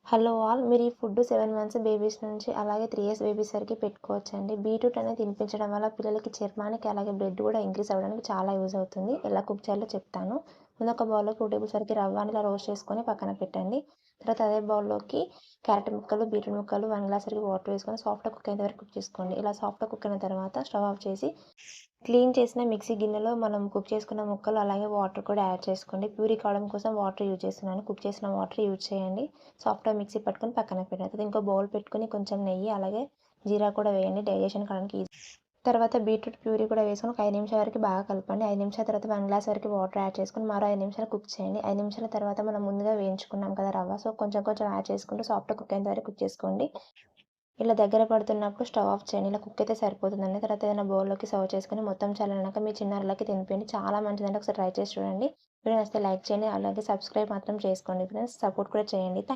Hello all. మీరు ఈ food 7 months babies నుంచి అలాగే 3 ఇయర్స్ బేబీస్ వరకి పెట్టుకోవచ్చండి. బీట్రూట్ అనేది తినిపించడం వల్ల పిల్లలకి చర్మానికి అలాగే బ్లడ్ కూడా ఇంక్రీజ్ అవ్వడానికి చాలా యూజ్ అవుతుంది. ఎలా కుక్ చేయాలో చెప్తాను. ముందు ఒక బౌల్‌లో 2 టేబుల్ వరకు రవ్వని ఇలా రోస్ట్ చేసుకొని పక్కన పెట్టండి. తర్వాత అదే బౌల్‌లోకి క్యారెట్ ముక్కలు, బీట్రూట్ ముక్కలు, 1 గ్లాస్ వరకు వాటర్ వేసుకొని సాఫ్ట్‌గా కుక్ అయ్యేంత వరకు కుక్ చేసుకోండి. ఇలా సాఫ్ట్‌గా కుక్ అయిన తర్వాత స్టవ్ ఆఫ్ చేసి క్లీన్ చేసిన మిక్సీ గిన్నెలో మనం కుక్ చేసుకున్న ముక్కలు అలాగే వాటర్ కూడా యాడ్ చేసుకోండి. ప్యూరీ కావడం కోసం వాటర్ యూజ్ చేస్తున్నాను. కుక్ చేసిన వాటర్ యూజ్ చేయండి. సాఫ్ట్‌గా మిక్సీ పట్టుకొని పక్కన పెట్టండి. తర్వాత ఇంకో బౌల్ పెట్టుకొని కొంచెం నెయ్యి అలాగే జీరా కూడా వేయండి. డైజెషన్ కావడానికి ఈజీ. తర్వాత బీట్రూట్ ప్యూరీ కూడా వేసుకొని ఒక 5 నిమిషాల వరకు బాగా కలపండి. 5 నిమిషాల తర్వాత 1 గ్లాస్ వరకు వాటర్ యాడ్ చేసుకొని మరో 5 నిమిషాలు కుక్ చేయండి. 5 నిమిషాల తర్వాత మనం ముందుగా వేయించుకున్నాం కదా రవ్వ. సో, కొంచెం కొంచెం యాడ్ చేసుకుంటూ సాఫ్ట్‌గా కుక్ అయ్యేంత వరకు కుక్ చేసుకోండి. ఇలా దగ్గర పడుతున్నప్పుడు స్టవ్ ఆఫ్ చేయండి. ఇలా కుక్ అయితే సరిపోతుందండి. తర్వాత ఏదైనా బౌల్‌లోకి సర్వ్ చేసుకొని మొత్తం చల్లారినాక మీ చిన్నారులకి తినిపియండి. చాలా మంచిదండి. ఒకసారి ట్రై చేసి చూడండి. వీడియో నచ్చితే లైక్ చేయండి. అలాగే సబ్స్క్రైబ్ మాత్రం చేసుకోండి ఫ్రెండ్స్. సపోర్ట్ కూడా చేయండి.